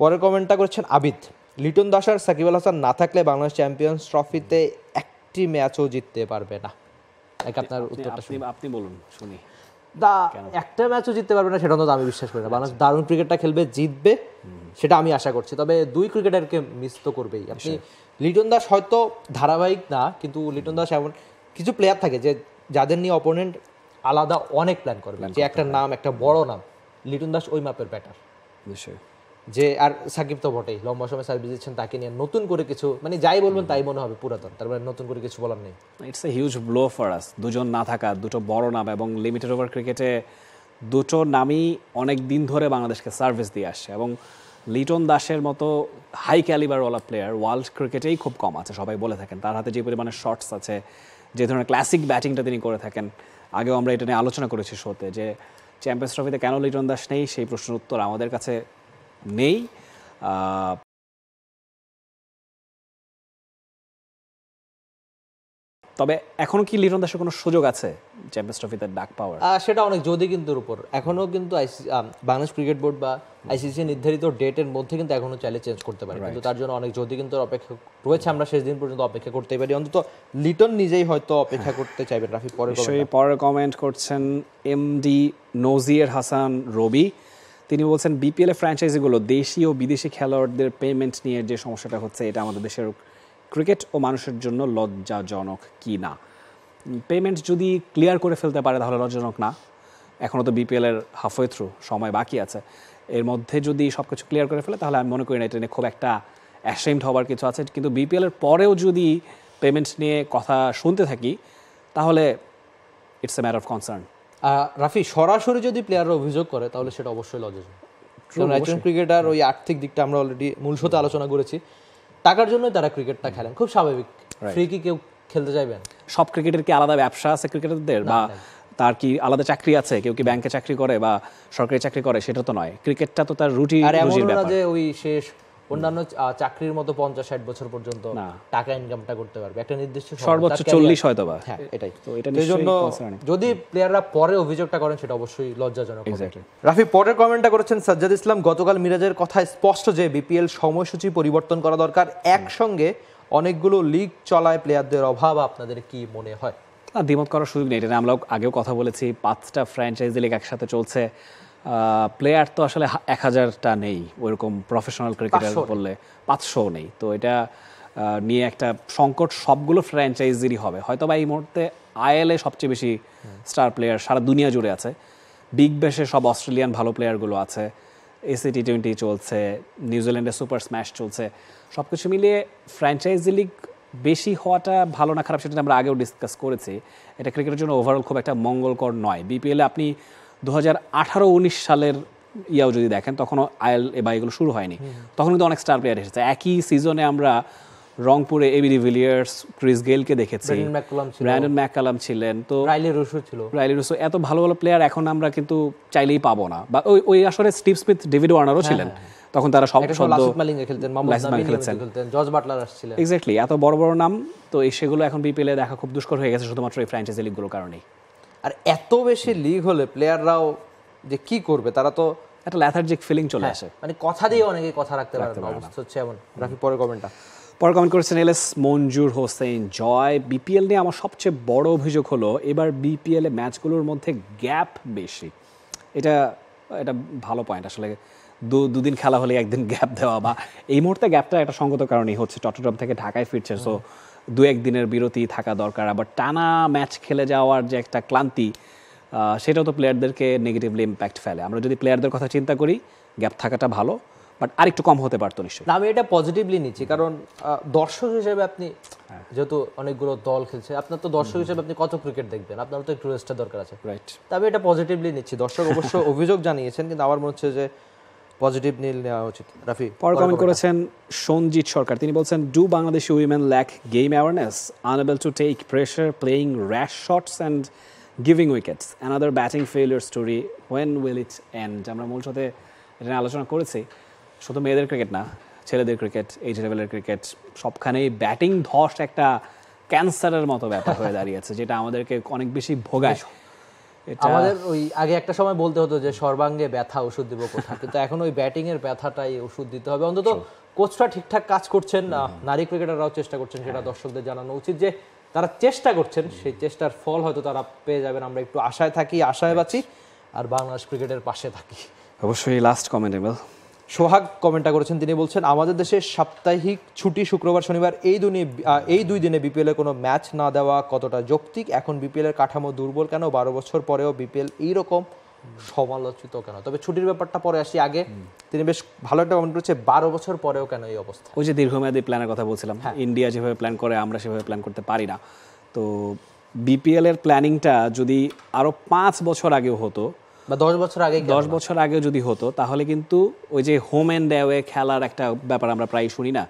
পরের কমেন্টটা করেছেন আবিদ, লিটন দাস আর সাকিব আল হাসান না থাকলে বাংলাদেশ চ্যাম্পিয়ন্স ট্রফিতে একটি ম্যাচও জিততে পারবে না। আপনার উত্তরটা আপনি বলুন শুনি। একটা ম্যাচও জিততে পারবে না সেটা তো আমি বিশ্বাস করি না। বাংলাদেশ দারুণ ক্রিকেটটা খেলবে, জিতবে, সেটা আমি আশা করছি। তবে দুই ক্রিকেটারকে মিস তো করবেই। আপনি লিটন দাস হয়তো ধারাবাহিক না, কিন্তু লিটন দাস এমন কিছু প্লেয়ার থাকে যে যাদের নিয়ে অপোনেন্ট আলাদা অনেক প্ল্যান করবে, যে একটা নাম, একটা বড় নাম, লিটন দাস ওই মাপের ব্যাটার। যে আর সাকিব তো বটেই, লম্বা সময় সার্ভিস দিচ্ছেন, তাকে নিয়ে নতুন করে কিছু মানে যাই বলবেন তাই মনে হবে পুরাতন, তার মানে নতুন করে কিছু বলার নেই। It's a huge blow for us, দুজন না থাকা, দুটো বড় নাম, এবং লিমিটেড ওভার ক্রিকেটে দুটো নামই অনেক দিন ধরে বাংলাদেশকে সার্ভিস দিয়ে আসছে, এবং লিটন দাসের মতো হাই ক্যালিবারওয়ালা প্লেয়ার ওয়ার্ল্ড ক্রিকেটেই খুব কম আছে, সবাই বলে থাকেন। তার হাতে যে পরিমাণে শটস আছে, যে ধরনের ক্লাসিক ব্যাটিংটা তিনি করে থাকেন, আগেও আমরা এটা নিয়ে আলোচনা করেছি শোতে, যে চ্যাম্পিয়ন্স ট্রফিতে কেন লিটন দাস নেই সেই প্রশ্নের উত্তর আমাদের কাছে নেই। তবে এখনো কি লিটন দাসের কোনো সুযোগ আছে চ্যাম্পিয়ন্স ট্রফিতে ডাক পাওয়ার? সেটা অনেক যদি কিন্তু উপর। এখনো কিন্তু বাংলাদেশ ক্রিকেট বোর্ড বা আইসিসি নির্ধারিত ডেটের মধ্যে কিন্তু এখনো চাইলে চেঞ্জ করতে পারে, কিন্তু তার জন্য অনেক যদি কিন্তু অপেক্ষা রয়েছে। আমরা শেষ দিন পর্যন্ত অপেক্ষা করতেই পারি, অন্তত লিটন নিজেই হয়তো অপেক্ষা করতে চাইবেন। রাফি পরের কমেন্ট করছেন এমডি নজির হাসান রবি। তিনি বলছেন বিপিএল এর ফ্র্যাঞ্চাইজিগুলো দেশি ও বিদেশি খেলোয়াড়দের পেমেন্ট নিয়ে যে সমস্যাটা হচ্ছে, এটা আমাদের দেশের ক্রিকেট ও মানুষের জন্য লজ্জাজনক কি না? পেমেন্ট যদি ক্লিয়ার করে ফেলতে পারে তাহলে লজ্জাজনক না। এখনও তো বিপিএল এর হাফওয়ে থ্রু, সময় বাকি আছে। এর মধ্যে যদি সব কিছু ক্লিয়ার করে ফেলে তাহলে আমি মনে করি না এটা নিয়ে খুব একটা অ্যাশেমড হওয়ার কিছু আছে। কিন্তু বিপিএল এর পরেও যদি পেমেন্ট নিয়ে কথা শুনতে থাকি তাহলে it's a matter of concern. Rafi, সরাসরি যদি প্লেয়াররা অভিযোগ করে তাহলে সেটা অবশ্যই লজ্জাজনক। কারণ একজন ক্রিকেটার ওই আর্থিক দিকটা আমরা অলরেডি মূল শোতে আলোচনা করেছি, টাকার জন্যই তারা ক্রিকেটটা খেলেন, খুব স্বাভাবিক। ফ্রি কি কেউ খেলতে চাইবেন? সব ক্রিকেটের কি আলাদা ব্যবসা আছে ক্রিকেটারদের, বা তার কি আলাদা চাকরি আছে? কেউ কি ব্যাংকে চাকরি করে বা সরকারি চাকরি করে? সেটা তো নয়। ক্রিকেটটা তো তার রুটি রুজির ব্যাপার। যে ওই শেষ অন্যান্য চাকরির মতো 50-60 বছর পর্যন্ত টাকা ইনকামটা করতে পারবে একটা নির্দিষ্ট সর্বোচ্চ 40 হয়তো বা। হ্যাঁ, এটাই তো এটা নিশ্চয়ই যদি প্লেয়াররা পরে অভিযোগটা করেন সেটা অবশ্যই লজ্জাজনক। রাফি, পরের কমেন্টটা করেছেন সাজ্জাদ ইসলাম। গতকাল মিরাজের কথায় স্পষ্ট যে বিপিএল সময়সূচি পরিবর্তন করা দরকার, একসঙ্গে অনেকগুলো লিগ চলায় প্লেয়ারদের অভাব আপনাদের কি মনে হয়? দ্বিমত করার সুযোগ নেই, এটা আমরা আগেও কথা বলেছি। 5টা ফ্র্যাঞ্চাইজি লিগ একসাথে চলছে, প্লেয়ার তো আসলে 1000টা নেই, ওইরকম প্রফেশনাল ক্রিকেটার বললে 500 নেই। তো এটা নিয়ে একটা সংকট সবগুলো ফ্র্যাঞ্চাইজিরই হবে। হয়তো বা এই মুহূর্তে আইএলএ সবচেয়ে বেশি স্টার প্লেয়ার সারা দুনিয়া জুড়ে আছে, বিগ ব্যাশে সব অস্ট্রেলিয়ান ভালো প্লেয়ারগুলো আছে, এসএ টি20 চলছে, নিউজিল্যান্ডে সুপার স্ম্যাশ চলছে। সব কিছু মিলিয়ে ফ্র্যাঞ্চাইজি লিগ বেশি হওয়াটা ভালো না খারাপ সেটা আমরা আগেও ডিসকাস করেছি। এটা ক্রিকেটের জন্য ওভারঅল খুব একটা মঙ্গলকর নয়। বিপিএলে আপনি 2018-19 সালের ইয়াও যদি দেখেন, তখনও আইএলএ বা এগুলো শুরু হয়নি, তখন কিন্তু অনেক স্টার প্লেয়ার এসেছে। একই সিজনে আমরা রংপুরে এবি ডিভিলিয়ার্স, ক্রিস গেইলকে দেখেছি, ব্র্যান্ডন ম্যাককালাম ছিলেন, তো রাইলি রুসো, এত ভালো ভালো প্লেয়ার এখন আমরা কিন্তু চাইলেই পাবো না। বা ওই আসলে স্টিভ স্মিথ, ডেভিড ওয়ার্নারও ছিলেন তখন, তারা সব এক্স্যাক্টলি এত বড় বড় নাম। তো সেগুলো এখন বিপিএলে দেখা খুব দুষ্কর হয়ে গেছে শুধুমাত্র এই ফ্র্যাঞ্চাইজি লিগগুলোর কারণেই। আর এত বেশি লিগ হলে প্লেয়াররাও যে কি করবে, তারা তো একটা ল্যাথার্জিক ফিলিং চলে আসে, মানে কথা দিয়ে অনেকে কথা রাখতে পারে না, অবস্থা হচ্ছে এমন। রাফি, পরের কমেন্ট করেছেন এলএস মঞ্জুর হোসেন জয়। বিপিএল নিয়ে আমার সবচেয়ে বড় অভিযোগ হলো এবার বিপিএল এ ম্যাচগুলোর মধ্যে গ্যাপ বেশি। এটা ভালো পয়েন্ট। আসলে দুদিন খেলা হলে একদিন গ্যাপ দেওয়া, বা এই মুহূর্তে গ্যাপটা একটা সঙ্গত কারণেই হচ্ছে, চট্টগ্রাম থেকে ঢাকায় ফিরছে, সো 2-1 দিনের বিরতি থাকা দরকার। আবার টানা ম্যাচ খেলে যাওয়ার যে একটা ক্লান্তি, সেটাও তো প্লেয়ারদেরকে নেগেটিভলি ইম্প্যাক্ট ফেলে। আমরা যদি প্লেয়ারদের কথা চিন্তা করি, গ্যাপ থাকাটা ভালো, বাট আরেকটু কম হতে পারতো নিশ্চয়ই। আমি এটা পজিটিভলি নিচ্ছি, কারণ দর্শক হিসেবে আপনি যেহেতু অনেকগুলো দল খেলছে, আপনার তো দর্শক হিসেবে আপনি কত ক্রিকেট দেখবেন, আপনার তো একটু রেস্টের দরকার আছে, রাইট? তবে এটা পজিটিভলি নিচ্ছি। দর্শক অবশ্য অভিযোগ জানিয়েছেন, কিন্তু আমার মনে হচ্ছে যে পজিটিভ নীল নেওয়া উচিত। রাফি, পরে কমেন্ট করেছেন সঞ্জিত সরকার। তিনি বলছেন, do Bangladeshi women lack game awareness, unable to take pressure, playing rash shots and giving wickets, another batting failure story, when will it end? আমরা মূল সাথে এটা আলোচনা করেছি। শুধু মেয়েদের ক্রিকেট না, ছেলেদের ক্রিকেট, এইচ লেভেলের ক্রিকেট, সবখানেই ব্যাটিং ধস একটা ক্যান্সারের মতো ব্যাপার হয়ে দাঁড়িয়েছে, যেটা আমাদেরকে অনেক বেশি ভোগায়। আমাদের ওই আগে একটা সময় বলতে হতো যে সর্বাঙ্গে ব্যথা ওষুধ দিব কোথা, কিন্তু এখন ওই ব্যাটিং এর ব্যথাটাই ওষুধ দিতে হবে। অন্তত কোচরা ঠিকঠাক কাজ করছেন, নারী ক্রিকেটাররাও চেষ্টা করছেন, সেটা দর্শকদের জানানো উচিত যে তারা চেষ্টা করছেন, সেই চেষ্টার ফল হয়তো তারা পেয়ে যাবেন। আমরা একটু আশায় থাকি, আশায় বাঁচি, আর বাংলাদেশ ক্রিকেটের পাশে থাকি। অবশ্যই লাস্ট কমেন্ট এমএল সোহাগ কমেন্টটা করেছেন, তিনি বলছেন আমাদের দেশে সাপ্তাহিক ছুটি শুক্রবার শনিবার এই দুই দিনে বিপিএল এর কোনো ম্যাচ না দেওয়া কতটা যৌক্তিক? এখন বিপিএল এর কাঠামো দুর্বল কেন? 12 বছর পরেও বিপিএল এইরকম সমালোচিত কেন? তবে ছুটির ব্যাপারটা পরে আসি, আগে তিনি বেশ ভালো একটা কমেন্ট করেছে, 12 বছর পরেও কেন এই অবস্থা? ওই যে দীর্ঘমেয়াদী প্ল্যানের কথা বলছিলাম, ইন্ডিয়া যেভাবে প্ল্যান করে আমরা সেভাবে প্ল্যান করতে পারি না। তো বিপিএল এর প্ল্যানিংটা যদি আরো 5 বছর আগেও হতো বা 10 বছর আগে যদি হতো, তাহলে কিন্তু ওই যে হোম অ্যান্ড অ্যাওয়ে খেলার একটা ব্যাপার আমরা প্রায় শুনি না,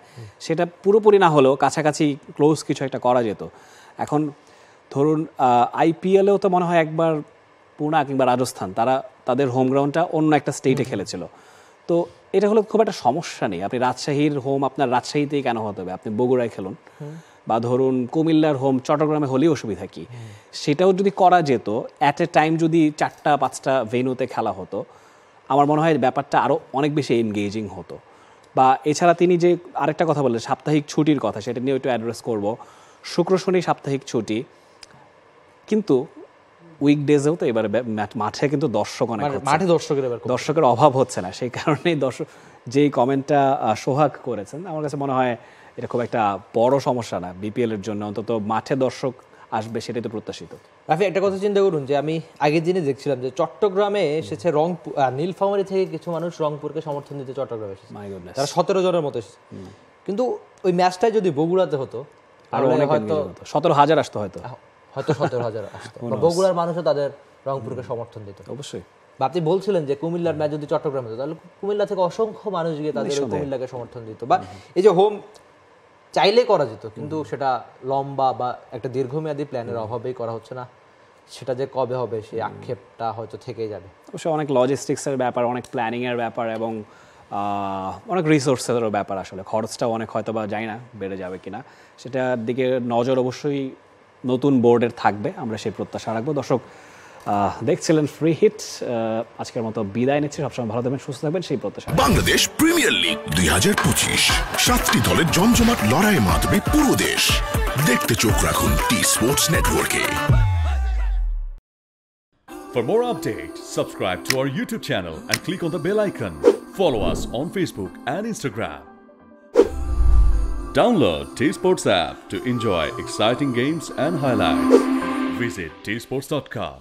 সেটা পুরোপুরি না হলেও কাছাকাছি ক্লোজ কিছু একটা করা যেত। এখন ধরুন আইপিএলেও তো মনে হয় একবার পুনা কিংবা রাজস্থান তাদের হোম গ্রাউন্ডটা অন্য একটা স্টেটে খেলেছিল। তো এটা হলো খুব একটা সমস্যা নেই। আপনি রাজশাহীর হোম আপনার রাজশাহীতেই কেন হতে হবে? আপনি বগুড়ায় খেলুন, বা ধরুন কুমিল্লার হোম চট্টগ্রামে হলেই অসুবিধা কি? সেটাও যদি করা যেত, অ্যাট এ টাইম যদি 4-5টা ভেন্যুতে খেলা হতো, আমার মনে হয় ব্যাপারটা আরও অনেক বেশি এনগেজিং হতো। বা এছাড়া তিনি যে আরেকটা কথা বললেন সাপ্তাহিক ছুটির কথা, সেটা নিয়ে একটু অ্যাড্রেস করব। শুক্র শনি সাপ্তাহিক ছুটি, কিন্তু উইকডেজেও তো এবারে মাঠে কিন্তু দর্শক অনেক, মাঠে দর্শকের অভাব হচ্ছে না। সেই কারণেই দর্শক যেই কমেন্টটা সোহাগ করেছেন, আমার কাছে মনে হয় এটা খুব একটা বড় সমস্যা না বিপিএল এর জন্য, অন্তত মাঠে দর্শক আসবে সেটাই তো প্রত্যাশিত। রাফি, একটা কথা চিন্তা করুন যে আমি আগের দিনে দেখছিলাম যে চট্টগ্রামে এসেছে নীলফামারী থেকে কিছু মানুষ রংপুরকে সমর্থন দিতে চট্টগ্রামে এসেছে, তারা 17 জনের মতো এসেছে। কিন্তু ওই ম্যাচটাই যদি বগুড়াতে হতো তাহলে হয়তো 17,000 আসতো, হয়তো 17,000 আসতো। বগুড়ার মানুষও তাদের রংপুরকে সমর্থন দিত অবশ্যই। বা আপনি বলছিলেন যে কুমিল্লার ম্যাচ যদি চট্টগ্রামে হতো, তাহলে কুমিল্লা থেকে অসংখ্য মানুষ গিয়ে তাদের কুমিল্লাকে সমর্থন দিত। বা এই যে হোম চাইলে করা যেত, কিন্তু সেটা লম্বা বা একটা দীর্ঘমেয়াদী প্ল্যানের অভাবেই করা হচ্ছে না। সেটা যে কবে হবে সেই আক্ষেপটা হয়তো থেকেই যাবে। অবশ্যই অনেক লজিস্টিক্সের ব্যাপার, অনেক প্ল্যানিংয়ের ব্যাপার, এবং অনেক রিসোর্সেরও ব্যাপার। আসলে খরচটাও অনেক হয়তো বা জানি না বেড়ে যাবে কিনা, সেটার দিকে নজর অবশ্যই নতুন বোর্ডের থাকবে, আমরা সেই প্রত্যাশা রাখবো। দর্শক দেখছিলেন ফ্রি হিট, আজকের মতো বিদায় নিচ্ছি। সবসময় ভালো থাকবেন, সুস্থ থাকবেন সেই প্রত্যাশা। বাংলাদেশ প্রিমিয়ার লিগ 2025, 7টি দলের জমজমাট লড়াইয়ে মাতবে পুরো দেশ। দেখতে চোখ রাখুন টি স্পোর্টস নেটওয়ার্কে। For more updates, subscribe to our YouTube channel and click on the bell icon. Follow us on Facebook and Instagram. Download T Sports app to enjoy exciting games and highlights. Visit tsports.com.